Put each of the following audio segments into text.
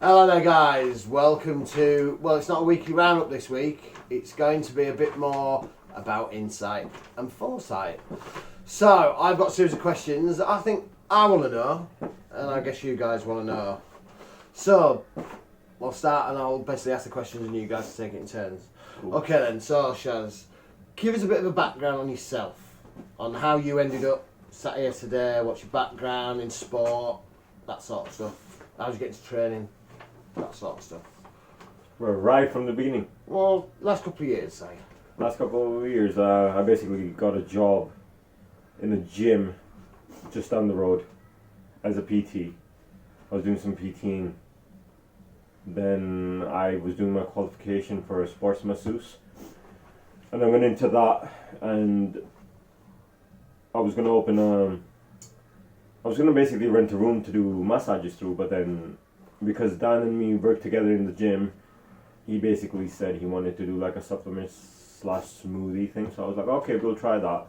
Hello there guys, welcome to, well, it's not a weekly roundup this week, it's going to be a bit more about insight and foresight. So, I've got a series of questions that I think I want to know, and I guess you guys want to know. So, we'll start and I'll basically ask the questions and you guys take it in turns. Cool. Okay then, so Shaz, give us a bit of a background on yourself, on how you ended up sat here today, what's your background in sport, that sort of stuff. How did you get into training, that sort of stuff. We're right from the beginning. Well, last couple of years, say. Last couple of years, I basically got a job in a gym just down the road as a PT. I was doing some PTing. Then I was doing my qualification for a sports masseuse. And I went into that and I was going to open I was going to basically rent a room to do massages through, but then because Dan and me worked together in the gym, he basically said he wanted to do like a supplement / smoothie thing. So I was like, okay, we'll try that.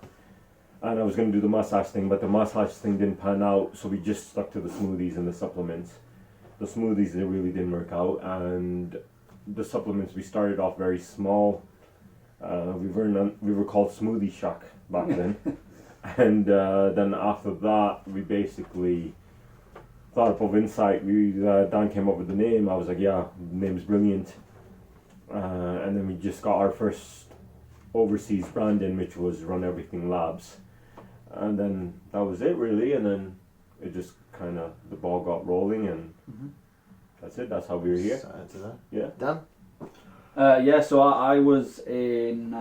And I was going to do the massage thing, but the massage thing didn't pan out, so we just stuck to the smoothies and the supplements. The smoothies, they really didn't work out, and the supplements, we started off very small. We were called Smoothie Shack back then. And then after that, we basically thought up of Insight. Dan came up with the name. I was like, yeah, the name's brilliant. And then we just got our first overseas branding, which was Run Everything Labs. And then that was it really, and then it just kind of, the ball got rolling, and that's it. That's how we were here. Started to that. Yeah. Dan? Yeah, so I was in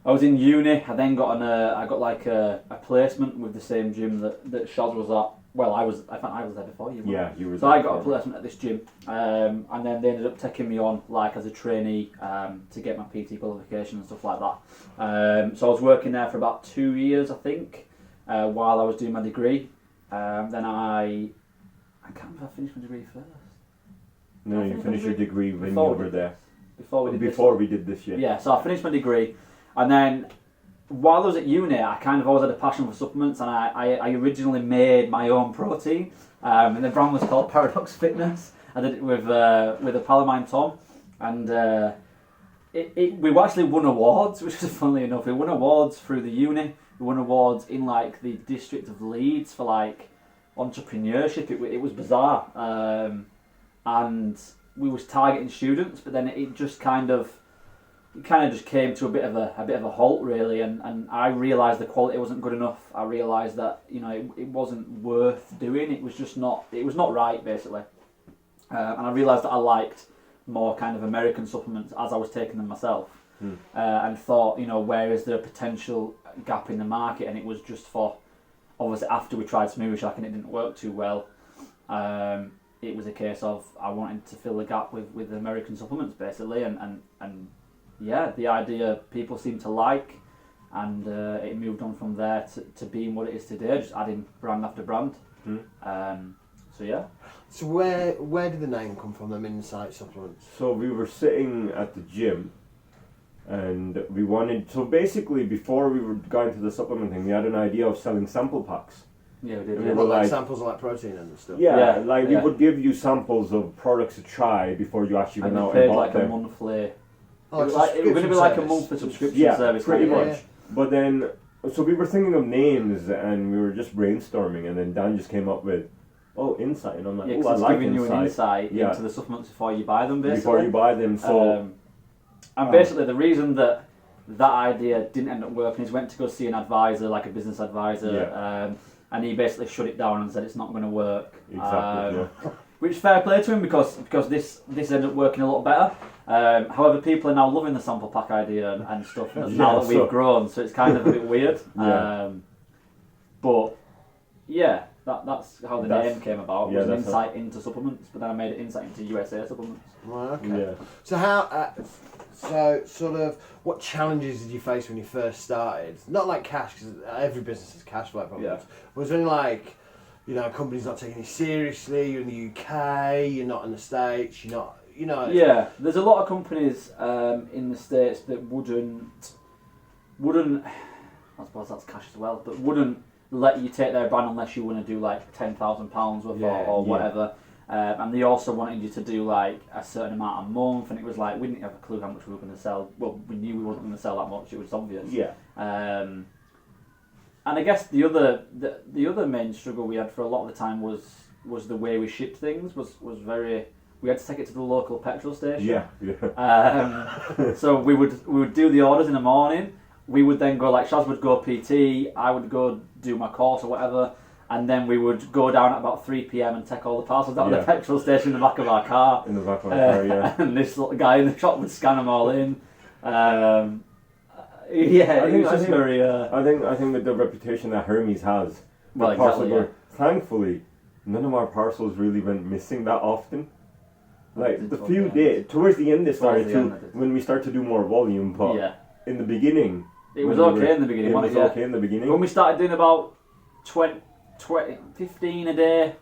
uni. I then got I got like a placement with the same gym that Shaz was at. Well, I think I was there before you. Yeah, you were. So I got a placement at this gym, and then they ended up taking me on like as a trainee to get my PT qualification and stuff like that. So I was working there for about 2 years, I think, while I was doing my degree. Then I can't remember if I finished my degree first. No, you finished your degree when you were there. Before we did this, yeah. Yeah, so I finished my degree, and then while I was at uni, I kind of always had a passion for supplements, and I originally made my own protein, and the brand was called Paradox Fitness. I did it with a pal of mine, Tom, and we actually won awards, which was funnily enough. We won awards through the uni. We won awards in like the district of Leeds for like entrepreneurship. It was bizarre, and we was targeting students, but then it just kind of just came to a bit of a halt really, and I realised the quality wasn't good enough. I realised that it wasn't worth doing. It was just not right basically, and I realised that I liked more kind of American supplements as I was taking them myself, and thought where is there a potential gap in the market, and it was just for obviously after we tried Smoothie Shack and it didn't work too well. It was a case of I wanted to fill the gap with American supplements basically, and yeah, the idea people seem to like, and it moved on from there to being what it is today, just adding brand after brand. So yeah. So where did the name come from, them Insight supplements? So we were sitting at the gym, and we wanted, so basically before we were going to the supplement thing, we had an idea of selling sample packs. Yeah, we did. And Yeah. we were Like like, samples of like protein and stuff. yeah, Yeah, like yeah. we would give you samples of products to try before you actually And went you out paid and bought like a them. monthly. Oh, It was going to be like a monthly subscription Yeah, service. pretty kind of much. thing. But then, so we were thinking of names, and we were just brainstorming, and then Dan just came up with, Insight, and I'm like, Yeah, I because it's like giving you an insight Yeah. into the supplements before you buy them, basically. Before you buy them, so And basically, the reason that idea didn't end up working is went to go see an advisor, like a business advisor, and he basically shut it down and said it's not going to work. exactly. Which fair play to him because this ended up working a lot better. However, people are now loving the sample pack idea and stuff now that we've grown, so it's kind of a bit weird. Yeah. But yeah, that's how the name came about. It was an that's insight into supplements, but then I made it insight into USA supplements. Right, okay. Yeah. So how? So sort of, what challenges did you face when you first started? Not like cash, because every business has cash flow problems. Yeah. Was there any like, companies not taking you seriously? You're in the UK. You're not in the States. You're not. Yeah, there's a lot of companies in the States that wouldn't. I suppose that's cash as well, but wouldn't let you take their brand unless you want to do like £10,000 worth or whatever. And they also wanted you to do like a certain amount a month, and it was like we didn't have a clue how much we were going to sell. Well, we knew we wasn't going to sell that much. It was obvious. Yeah. And I guess the other main struggle we had for a lot of the time was the way we shipped things was very. We had to take it to the local petrol station. Yeah. So we would do the orders in the morning. We would then go, like Shaz would go PT, I would go do my course or whatever, and then we would go down at about 3 p.m. and take all the parcels down to the petrol station in the back of our car. In the back of our car, yeah. And this little guy in the shop would scan them all in. I think with the reputation that Hermes has, well, exactly, thankfully, none of our parcels really went missing that often. Like the few days towards the end, they started to when we start to do more volume. But in the beginning, it was okay in the beginning. It was okay in the beginning. When we started doing about 15 a day,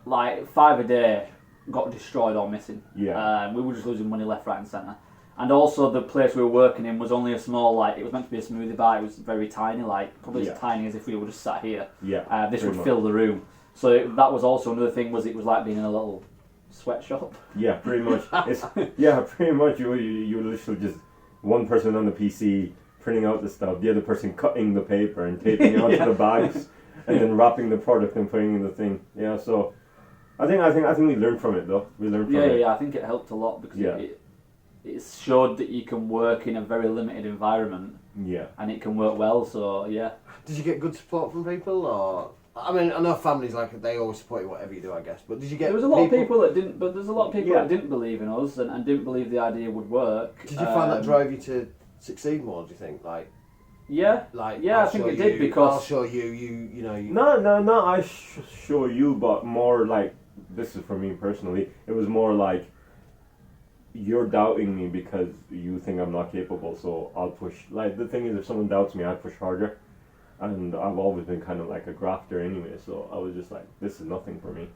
like 5 a day, got destroyed or missing. Yeah. We were just losing money left, right, and centre. And also the place we were working in was only a small, like it was meant to be a smoothie bar. It was very tiny, like probably as tiny as if we were just sat here. Yeah. This would fill the room. So that was also another thing. Was it was like being in a little sweatshop. Yeah, pretty much. Pretty much. You literally just one person on the PC printing out the stuff, the other person cutting the paper and taping it onto the bags, and then wrapping the product and putting in the thing. Yeah, so I think we learned from it though. We learned from it. Yeah. I think it helped a lot because it showed that you can work in a very limited environment. Yeah. And it can work well. So yeah. Did you get good support from people, or? I mean, I know families like they always support you whatever you do, I guess. But did you get? There was a lot of people that didn't, but there's a lot of people that didn't believe in us and didn't believe the idea would work. Did you find that drove you to succeed more? Do you think, like? Yeah. I think it did because I'll show you. You know. No. I show you, but more like this is for me personally. It was more like you're doubting me because you think I'm not capable, so I'll push. Like the thing is, if someone doubts me, I push harder. And I've always been kind of like a grafter anyway, so I was just like, this is nothing for me.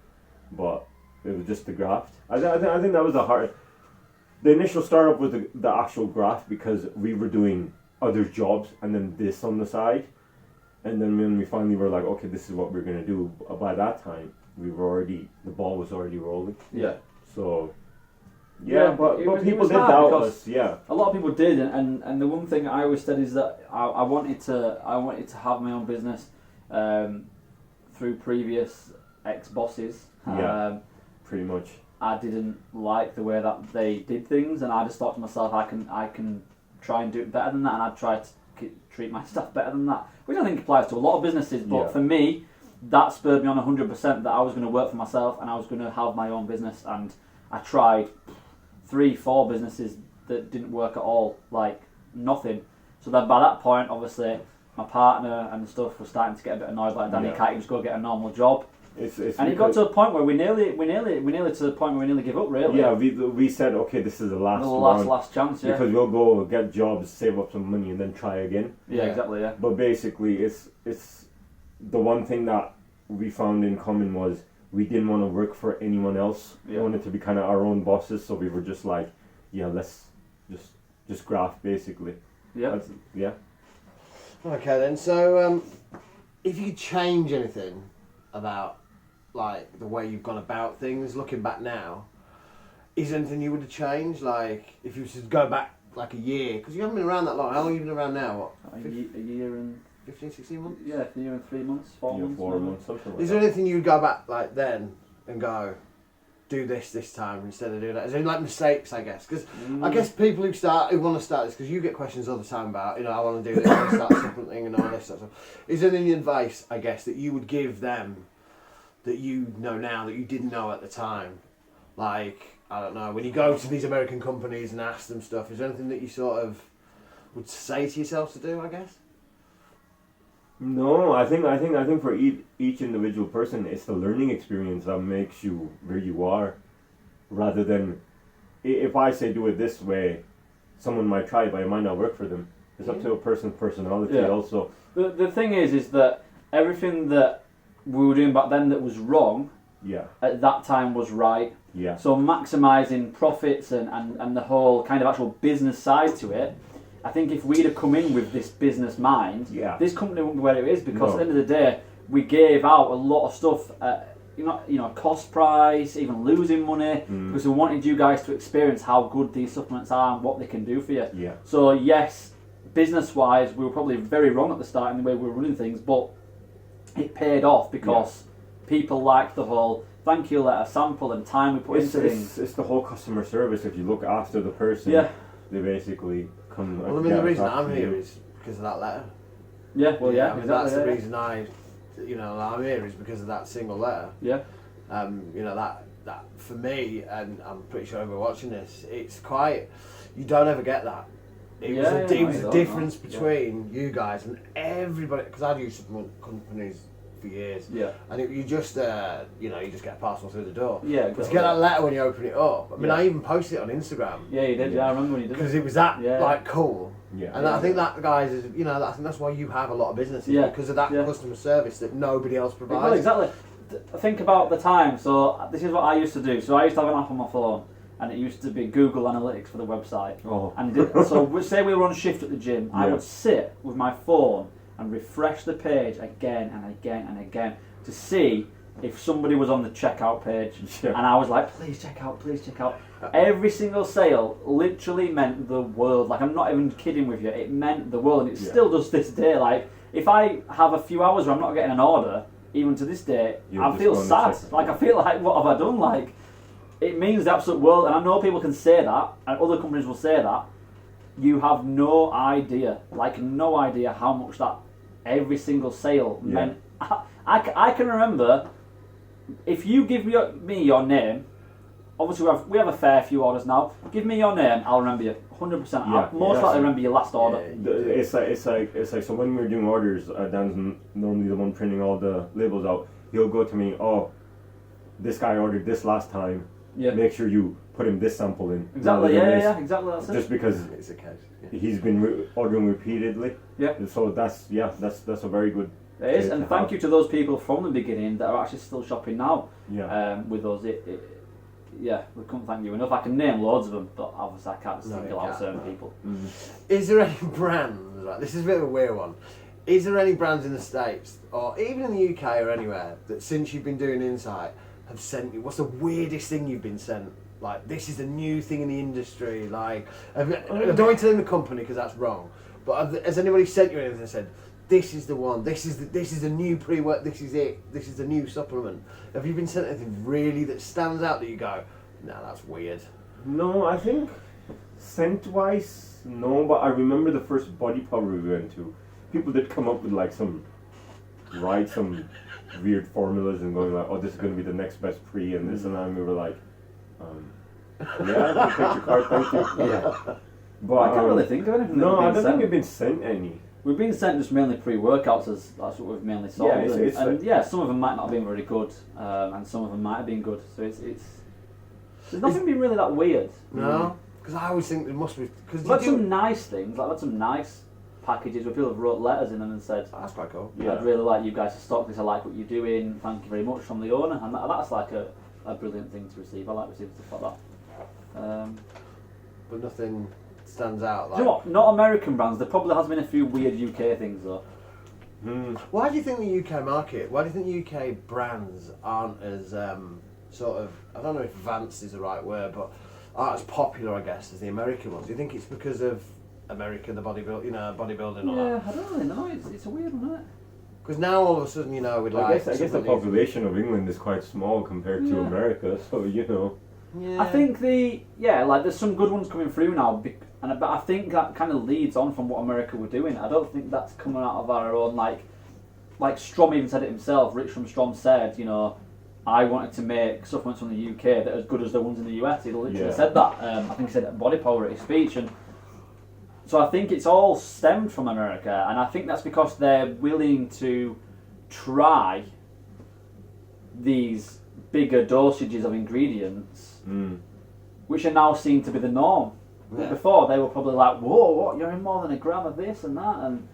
But it was just the graft. I think that was the initial startup was the actual graft because we were doing other jobs and then this on the side. And then when we finally were like, okay, this is what we're going to do, by that time, the ball was already rolling. Yeah. So... but people did doubt us. Yeah, a lot of people did, and the one thing I always said is that I wanted to have my own business through previous ex-bosses. Pretty much. I didn't like the way that they did things, and I just thought to myself, I can try and do it better than that, and I'd try to treat my staff better than that, which I think applies to a lot of businesses. But for me, that spurred me on 100% that I was going to work for myself and I was going to have my own business, and I tried 3-4 businesses that didn't work at all, like nothing. So then by that point, obviously, my partner and stuff was starting to get a bit annoyed. Like, Danny, can't you just go get a normal job? And it got to a point where we nearly to the point where we nearly give up. Really. Yeah, we said, okay, this is the last chance. Yeah. Because we'll go get jobs, save up some money, and then try again. Yeah, exactly. Yeah. But basically, it's the one thing that we found in common was, we didn't want to work for anyone else. We wanted to be kind of our own bosses, so we were just like, let's just graft basically. Yeah. Okay then. So, if you could change anything about like the way you've gone about things, looking back now, is there anything you would have changed? Like, if you should go back like a year, because you haven't been around that long. How long have you been around now? What? A year and 15, 16 months? Yeah, a year and 3 months, 4 months. 4 months, something like Is there anything you'd go back like then and go, do this time instead of doing that? Is there any like mistakes, I guess? Because I guess people who want to start this, because you get questions all the time about, I want to do this, I want to start something and all this sort of stuff. Is there any advice, I guess, that you would give them that you know now that you didn't know at the time? Like, I don't know, when you go to these American companies and ask them stuff, is there anything that you sort of would say to yourself to do, I guess? No, I think for each individual person, it's the learning experience that makes you where you are, rather than if I say do it this way, someone might try it, but it might not work for them. It's up to a person's personality also. The thing is that everything that we were doing back then that was wrong, at that time was right. Yeah. So maximising profits and the whole kind of actual business side to it, I think if we'd have come in with this business mind, this company wouldn't be where it is, because at the end of the day, we gave out a lot of stuff. cost price, even losing money, because we wanted you guys to experience how good these supplements are and what they can do for you. Yeah. So yes, business-wise, we were probably very wrong at the start in the way we were running things, but it paid off because people liked the whole thank you letter, sample, and time we put into things. It's the whole customer service. If you look after the person, they basically come. Well, I mean, the reason I'm here is because of that letter. Yeah, well, yeah, I mean, exactly, that's the reason I'm here is because of that single letter. Yeah. That for me, and I'm pretty sure everyone watching this, it's quite. You don't ever get that. It was a difference between you guys and everybody, because I've used supplement companies for years. Yeah. And you just you just get a parcel through the door. Yeah. But to get that letter when you open it up, I mean, I even posted it on Instagram. Yeah, you did. Yeah, I remember when you did. Because it was that like cool. Yeah. And I think that, guys, is I think that's why you have a lot of businesses because of that customer service that nobody else provides. Well, exactly. Think about the time. So this is what I used to do. So I used to have an app on my phone, and it used to be Google Analytics for the website. Oh. And so say we were on shift at the gym, I would sit with my phone and refresh the page again and again and again to see if somebody was on the checkout page. Yeah. And I was like, please check out, please check out. Every single sale literally meant the world. Like, I'm not even kidding with you. It meant the world, and it still does this day. Like, if I have a few hours where I'm not getting an order, even to this day, I feel sad. Like, I feel like, what have I done? Like, it means the absolute world. And I know people can say that, and other companies will say that. You have no idea, no idea how much that every single sale meant. I can remember, if you give me your name, obviously we have a fair few orders now. Give me your name, I'll remember you 100%. I'll most likely remember your last order. It's like so when we're doing orders, Dan's normally the one printing all the labels out. He'll go to me, this guy ordered this last time. Yeah. Make sure you put him this sample in. Exactly. Exactly. That's it. Just because it's a case. He's been ordering repeatedly. Yeah. So that's a very good. It is, and thank you to those people from the beginning that are actually still shopping now. Yeah. With us, we couldn't thank you enough. I can name loads of them, but obviously I can't single out certain people. Mm. Is there any brands? Right, this is a bit of a weird one. Is there any brands in the States or even in the UK or anywhere that since you've been doing Insight have sent you? What's the weirdest thing you've been sent? Like, this is a new thing in the industry. Like, I don't want to name the company because that's wrong. But has anybody sent you anything and said, this is the one, this is the new pre-work, this is it, this is the new supplement? Have you been sent anything really that stands out that you go, no, that's weird? No, I think scent-wise, no, but I remember the first body powder we went to. People did come up with some weird formulas and going like, this is going to be the next best pre and this and that, and we were like, yeah, take your card, thank you. Yeah. But I can't really think of anything. No, I don't think we've been sent any. We've been sent just mainly pre-workouts, as that's what we've mainly sold. And some of them might not have been very good, and some of them might have been good. So there's nothing been really that weird. No, because I always think there must be. We've had some nice things, we've had some nice packages where people have wrote letters in them and said, that's quite cool. Yeah, I'd really like you guys to stock this. I like what you're doing. Thank you very much from the owner, and that's like a brilliant thing to receive. I like receiving stuff like that. But nothing stands out. Do you know what? Not American brands. There probably has been a few weird UK things though. Why do you think the UK market? Why do you think the UK brands aren't as sort of? I don't know if advanced is the right word, but aren't as popular, I guess, as the American ones. Do you think it's because of America, the bodybuilding, all that? I don't really know. It's a weird one, isn't it? Because now all of a sudden, we'd like. I guess the population of England is quite small compared to America, so I think there's some good ones coming through now, but I think that kind of leads on from what America were doing. I don't think that's coming out of our own, like Strom even said it himself. Rich from Strom said, I wanted to make supplements from the UK that are as good as the ones in the US. He literally said that. I think he said Body Power at his speech, and so I think it's all stemmed from America, and I think that's because they're willing to try these bigger dosages of ingredients, which are now seen to be the norm. Yeah. Before they were probably like, whoa, what, you're in more than a gram of this and that, and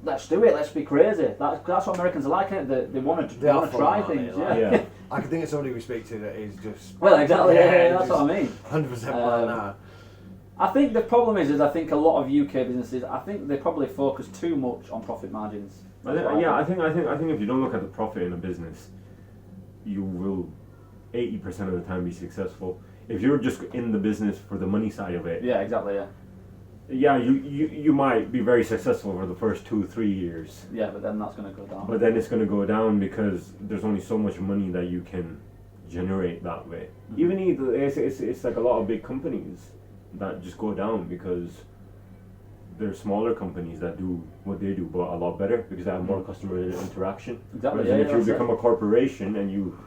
let's do it, let's be crazy. That's what Americans are like, isn't it? They want to try things. Yeah. I can think of somebody we speak to that is just... Well, exactly, that's what I mean. 100% right now. I think the problem is I think a lot of UK businesses, I think they probably focus too much on profit margins. I think if you don't look at the profit in a business, you will 80% of the time be successful. If you're just in the business for the money side of it, Yeah, exactly. you might be very successful for the first 2-3 years. Yeah, but then that's going to go down. But then it's going to go down because there's only so much money that you can generate that way. Mhm. Even it's like a lot of big companies that just go down because there's smaller companies that do what they do but a lot better because they have more customer interaction. Exactly. Whereas if you that's become it. a corporation and you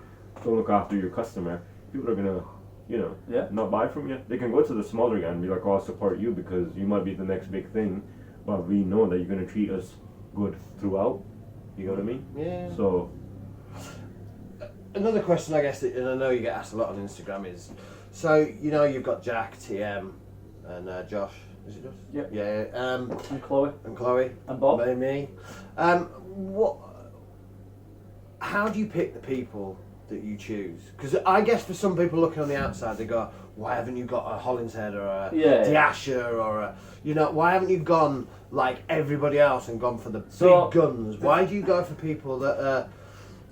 don't look after your customer, people are gonna, Yeah. not buy from you. They can go to the smaller guy and be like, "Oh, I'll support you because you might be the next big thing, but we know that you're gonna treat us good throughout." You know what I mean? Yeah. So Another question, I guess, and I know you get asked a lot on Instagram is, so you've got Jack, TM, and Josh. Is it Josh? Yep. Yeah. And Chloe. And Chloe. And Bob. And me. How do you pick the people that you choose? Because I guess for some people looking on the outside, they go, "Why haven't you got a Hollinshead or a Diasher or a, why haven't you gone like everybody else and gone for the big guns? Why do you go for people that?"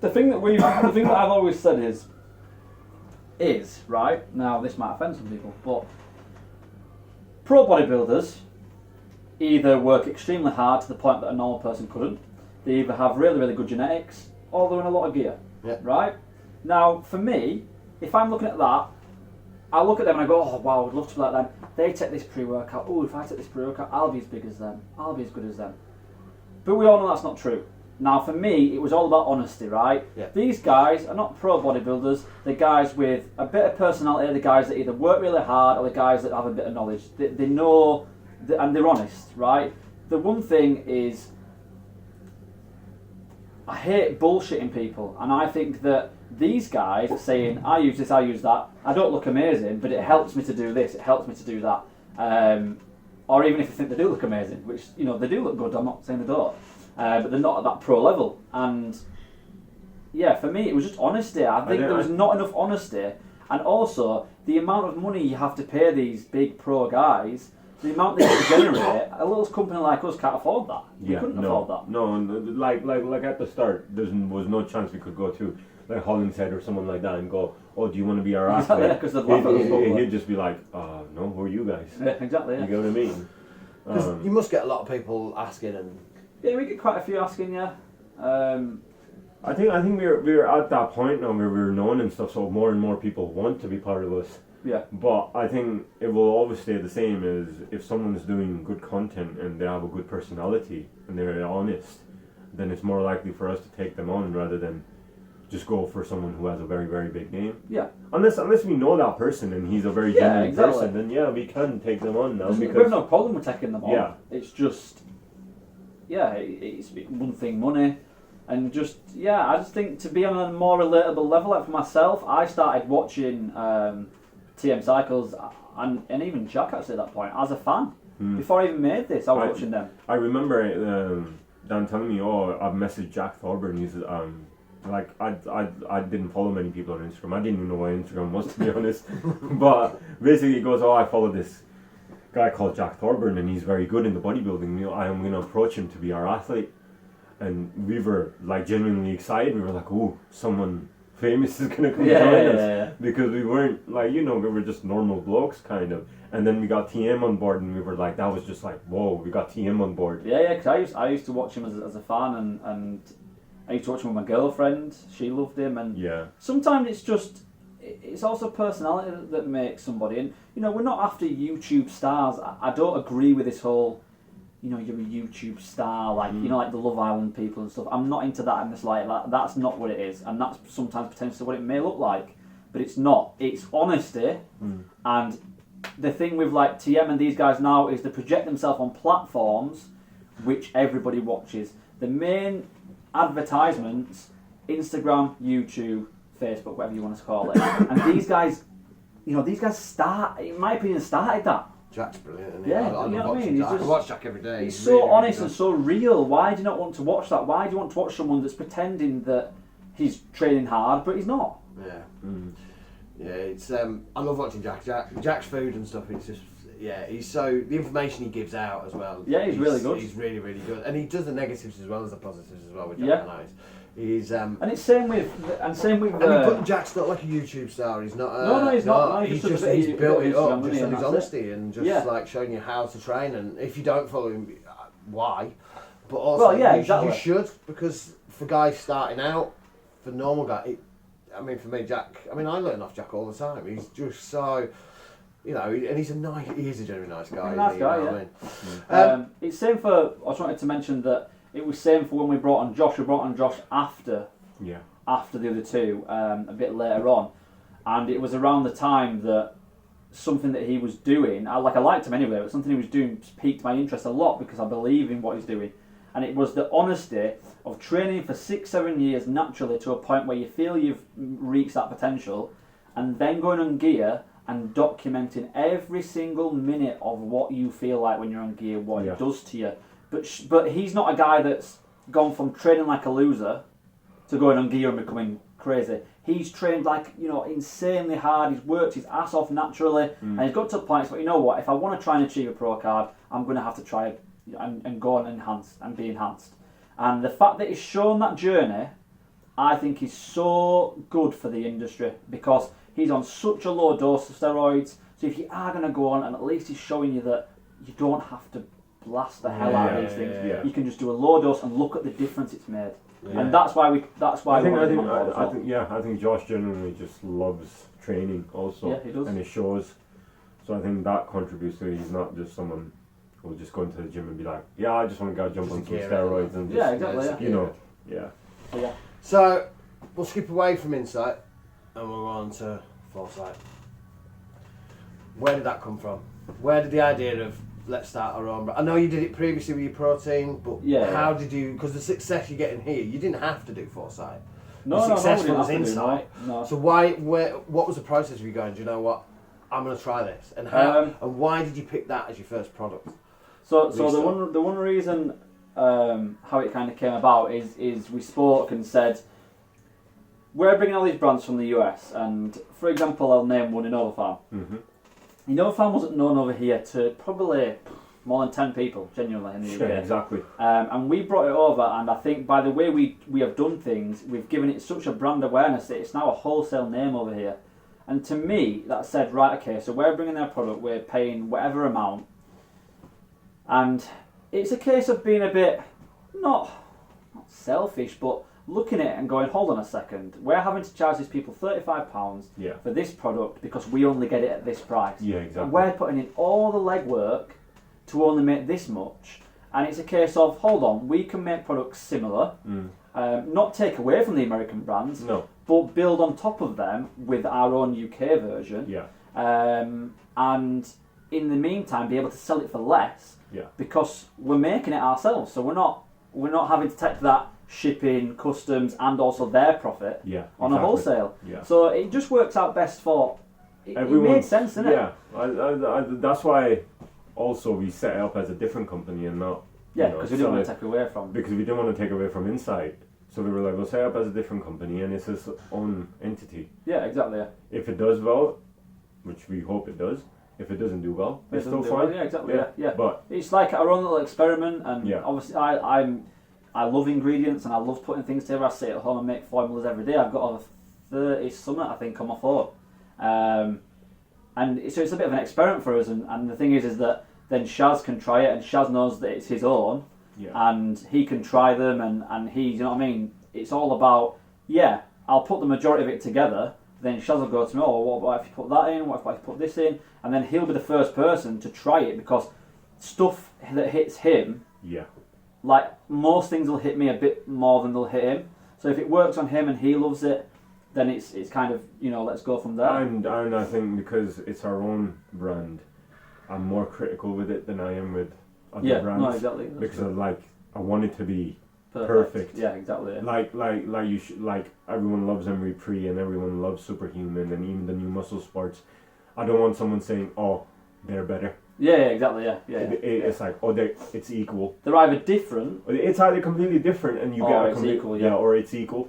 The thing that I've always said is right now. This might offend some people, but pro bodybuilders either work extremely hard to the point that a normal person couldn't. They either have really, really good genetics, or they're in a lot of gear. Yeah. Right. Now, for me, if I'm looking at that, I look at them and I go, "Oh wow, I'd love to be like them. They take this pre-workout. Oh, if I take this pre-workout, I'll be as big as them. I'll be as good as them." But we all know that's not true. Now, for me, it was all about honesty, right? Yeah. These guys are not pro bodybuilders. They're guys with a bit of personality. The guys that either work really hard or the guys that have a bit of knowledge. They know, and they're honest, right? The one thing is, I hate bullshitting people, and I think that these guys are saying, "I use this, I use that. I don't look amazing, but it helps me to do this. It helps me to do that." Or even if I think they do look amazing, which they do look good. I'm not saying they don't. But they're not at that pro level, and yeah, for me it was just honesty. I think there was not enough honesty, and also the amount of money you have to pay these big pro guys, the amount they can generate. A little company like us can't afford that. We couldn't afford that. No, like at the start, there was no chance we could go to like Hollinshead or someone like that and go, "Oh, do you want to be our athlete?" Yeah, because they'd laugh at us. He'd just be like, "No, who are you guys?" Yeah, exactly. Yeah. You get what I mean? Because you must get a lot of people asking and. Yeah, we get quite a few asking, yeah. I think we're at that point now where we're known and stuff, so more and more people want to be part of us. Yeah. But I think it will always stay the same as if someone's doing good content and they have a good personality and they're honest, then it's more likely for us to take them on rather than just go for someone who has a very, very big name. Yeah. Unless we know that person and he's a very genuine person, then yeah, we can take them on now. We have no problem with taking them on. Yeah. It's just, it's one thing, money, and I just think to be on a more relatable level. Like for myself, I started watching TM Cycles and even Jack actually at that point as a fan. Before I even made this, I was watching them. I remember Dan telling me, "Oh, I've messaged Jack Thorburn." He's like I didn't follow many people on Instagram. I didn't even know what Instagram was, to be honest. But basically, he goes, "Oh, I follow this guy called Jack Thorburn, and he's very good in the bodybuilding. I'm going to approach him to be our athlete." And we were like genuinely excited. We were like, "Oh, someone famous is going to come join us," because we weren't like we were just normal blokes kind of. And then we got TM on board, and we were like, that was just like, whoa, we got TM on board. Yeah, because I used to watch him as a fan, and I used to watch him with my girlfriend. She loved him, and sometimes it's also personality that makes somebody. And we're not after YouTube stars. I don't agree with this whole, you're a YouTube star, like like the Love Island people and stuff. I'm not into that in this light. That's not what it is, and that's sometimes potentially what it may look like, but it's not. It's honesty, and the thing with like TM and these guys now is they project themselves on platforms which everybody watches. The main advertisements, Instagram, YouTube, Facebook, whatever you want to call it. And these guys, in my opinion, started that. Jack's brilliant, isn't he? Yeah, I love watching Jack. I watch Jack every day. He's so really, honest and so real. Why do you not want to watch that? Why do you want to watch someone that's pretending that he's training hard, but he's not? Yeah. Yeah, it's I love watching Jack. Jack's food and stuff. It's just he's so the information he gives out as well. Yeah, he's really good. He's really, really good, and he does the negatives as well as the positives as well. With Jack and He's And it's same with and he put Jack's not like a YouTube star. He's not. No, he's not. No, he's just he's built it up Instagram, just on his that's honesty and just like showing you how to train. And if you don't follow him, why? But also, you should, because for guys starting out, for normal guy, I mean, for me, Jack. I mean, I learn off Jack all the time. He's just so. You know, and he's a genuinely nice guy. Nice guy, you know yeah. What I mean? It's same for. I just wanted to mention that it was same for when we brought on Josh. We brought on Josh after the other two, a bit later on, and it was around the time that something that he was doing. I liked him anyway, but something he was doing piqued my interest a lot because I believe in what he's doing, and it was the honesty of training for 6-7 years naturally to a point where you feel you've reached that potential, and then going on gear and documenting every single minute of what you feel like when you're on gear, what it does to you. But he's not a guy that's gone from training like a loser to going on gear and becoming crazy. He's trained insanely hard. He's worked his ass off naturally, and he's got to the point. But you know what? If I want to try and achieve a pro card, I'm going to have to try and go and enhance and be enhanced. And the fact that he's shown that journey, I think, is so good for the industry because he's on such a low dose of steroids. So if you are going to go on, and at least he's showing you that you don't have to blast the hell out of these things. Yeah. You can just do a low dose and look at the difference it's made. Yeah. And that's why I think Josh genuinely just loves training also. Yeah, he does. And it shows. So I think that contributes to it. He's not just someone who'll just go into the gym and be like, yeah, I just want to go jump on some steroids and just, Yeah. So we'll skip away from Insight and we'll go on to Foresight. Where did that come from? Where did the idea of let's start our own brand? I know you did it previously with your protein, but how did you? Because the success you're getting here, you didn't have to do Foresight. The success was Insight. No. So what was the process of you going? Do you know what? I'm going to try this, and how? And why did you pick that as your first product? So the one reason how it kind of came about is we spoke and said we're bringing all these brands from the US, and for example, I'll name one in Overfarm. Mm-hmm. Overfarm wasn't known over here to probably more than 10 people, genuinely, in the UK. Yeah, exactly. And we brought it over, and I think by the way we have done things, we've given it such a brand awareness that it's now a wholesale name over here. And to me, that said, right, okay, so we're bringing their product, we're paying whatever amount, and it's a case of being a bit, not selfish, but looking at it and going, hold on a second, we're having to charge these people £35 for this product because we only get it at this price. Yeah, exactly. And we're putting in all the legwork to only make this much, and it's a case of, hold on, we can make products similar, not take away from the American brands, but build on top of them with our own UK version, and in the meantime be able to sell it for less because we're making it ourselves, so we're not having to take that shipping, customs, and also their profit on a wholesale. Yeah. So it just works out best for. It made sense, didn't it? Yeah, that's why. Also, we set it up as a different company and not. Yeah, because we didn't want to take away from. Because we didn't want to take away from Insight, so we were like, we'll set it up as a different company and it's its own entity. Yeah, exactly. Yeah. If it does well, which we hope it does. If it doesn't do well, it's still fine. Well, yeah, exactly. Yeah. But it's like our own little experiment, and obviously, I love ingredients and I love putting things together. I sit at home and make formulas every day. I've got over 30 something, I think, on my phone. And so it's a bit of an experiment for us. And the thing is that then Shaz can try it, and Shaz knows that it's his own, and he can try them, and he, you know what I mean? It's all about, I'll put the majority of it together, then Shaz will go to me, what about if you put that in, what if I put this in? And then he'll be the first person to try it, because stuff that hits him, like most things will hit me a bit more than they'll hit him. So if it works on him and he loves it, then it's kind of, let's go from there. And I think because it's our own brand, I'm more critical with it than I am with other brands. No, exactly. Because I want it to be perfect. Yeah, exactly. Yeah. Like everyone loves Emery Pre and everyone loves Superhuman and even the new muscle sports. I don't want someone saying, "Oh, they're better." Yeah, exactly. Yeah. It's like, it's equal. They're either different. It's either completely different, and you get a equal. Or it's equal.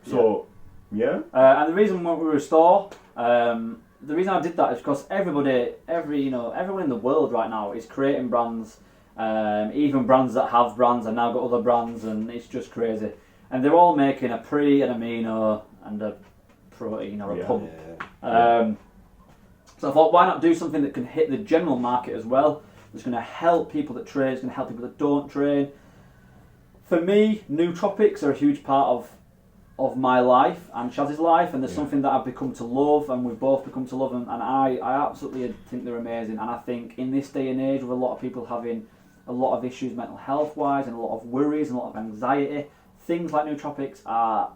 So, and the reason we restore, the reason I did that is because everyone in the world right now is creating brands. Even brands that have brands and now got other brands, and it's just crazy. and they're all making a pre, an amino, and a protein or a pump. So I thought, why not do something that can hit the general market as well? It's going to help people that train. It's going to help people that don't train. For me, nootropics are a huge part of my life and Chaz's life, and there's something that I've become to love, and we've both become to love, and I absolutely think they're amazing. And I think in this day and age, with a lot of people having a lot of issues mental health wise, and a lot of worries and a lot of anxiety, things like nootropics are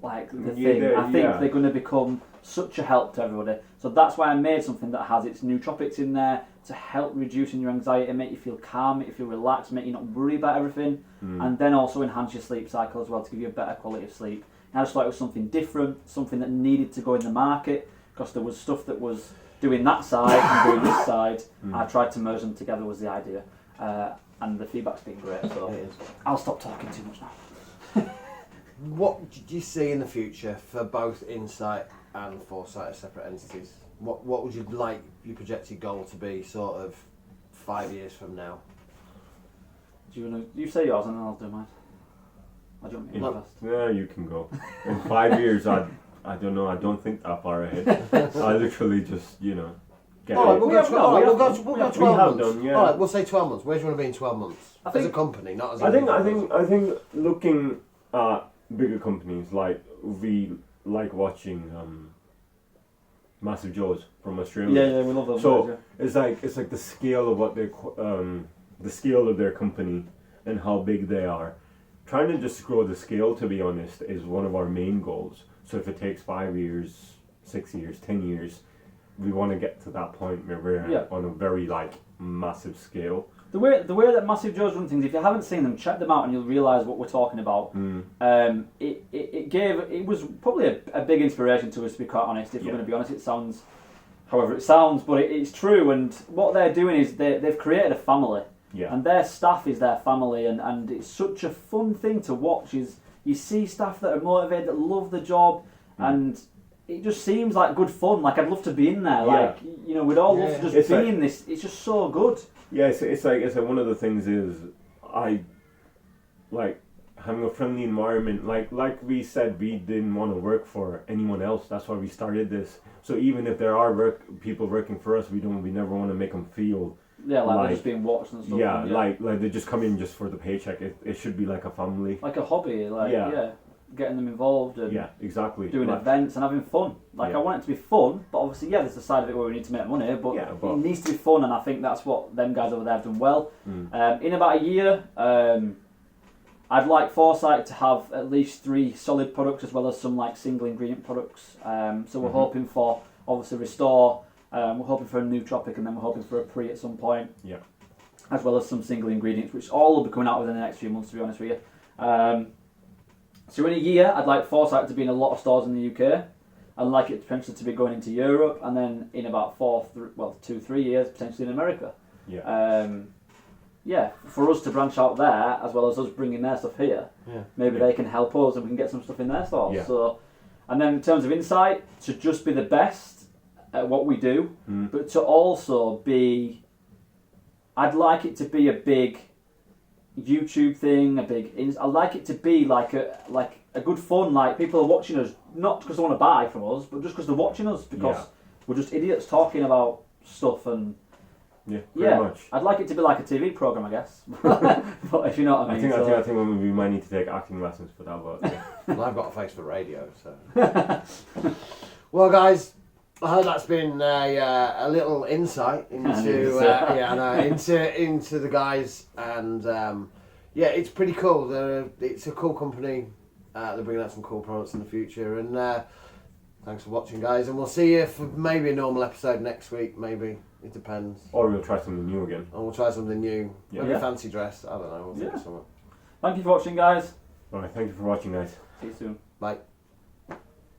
like the thing. I think they're going to become such a help to everybody. So that's why I made something that has its nootropics in there to help reducing your anxiety, make you feel calm, make you feel relaxed, make you not worry about everything, and then also enhance your sleep cycle as well to give you a better quality of sleep. And I just thought it was something different, something that needed to go in the market, because there was stuff that was doing that side and doing this side. I tried to merge them together was the idea, and the feedback's been great. So I'll stop talking too much now. What do you see in the future for both Insight and Foresight as separate entities? What would you like your projected goal to be, sort of 5 years from now? Do you want to? You say yours and then I'll do mine. I don't mean first. Yeah, you can go. In 5 years, I don't know. I don't think that far ahead. I literally just get. All right, we'll go 12 months. Done, yeah. All right, we'll say 12 months. Where do you want to be in 12 months? As a company, not as a I think looking at bigger companies, like we like watching Massive Joes from Australia. Yeah, we love those. So guys, it's like the scale of what the scale of their company and how big they are. Trying to just grow the scale, to be honest, is one of our main goals. So if it takes 5 years, 6 years, 10 years, we want to get to that point where we're on a very massive scale. The way that Massive Joes run things, if you haven't seen them, check them out and you'll realise what we're talking about. It was probably a big inspiration to us, to be quite honest. If we're going to be honest, it sounds however it sounds, but it's true. And what they're doing is they've created a family, and their staff is their family, and it's such a fun thing to watch. Is you see staff that are motivated, that love the job, and it just seems like good fun. Like I'd love to be in there. We'd all love to just be in this. It's just so good. Yeah, it's like one of the things is I like having a friendly environment. Like we said, we didn't want to work for anyone else. That's why we started this. So even if there are people working for us, we never want to make them feel like they're just being watched and stuff. Yeah, like they just come in just for the paycheck. It should be like a family, like a hobby. Getting them involved and exactly doing events and having fun. I want it to be fun, but obviously there's the side of it where we need to make money, but it needs to be fun, and I think that's what them guys over there have done well. In about a year, I'd like Foresight to have at least 3 solid products as well as some single ingredient products. So we're hoping for obviously Restore, we're hoping for a nootropic, and then we're hoping for a pre at some point. As well as some single ingredients, which all will be coming out within the next few months, to be honest with you. So in a year, I'd like Foresight to be in a lot of stores in the UK. I'd like it potentially to be going into Europe, and then in about 2-3 years, potentially in America. For us to branch out there, as well as us bringing their stuff here. Maybe they can help us, and we can get some stuff in their stores. So, and then in terms of Insight, to just be the best at what we do, but to also be, I'd like it to be a big YouTube thing, I like it to be like a good fun, people are watching us, not because they want to buy from us, but just because they're watching us, because we're just idiots talking about stuff, and much. I'd like it to be like a TV programme, I guess. But if you know what I mean. I think we might need to take acting lessons for that, but Well, I've got a face for radio, so. Well, guys, I hope that's been a little insight into into the guys, and it's pretty cool. It's a cool company. They're bringing out some cool products in the future, and thanks for watching, guys. And we'll see you for maybe a normal episode next week. Maybe it depends. Or we'll try something new again. Or we'll try something new. Maybe a fancy dress. I don't know. We'll think of something. Thank you for watching, guys. All right, thank you for watching, guys. See you soon. Bye.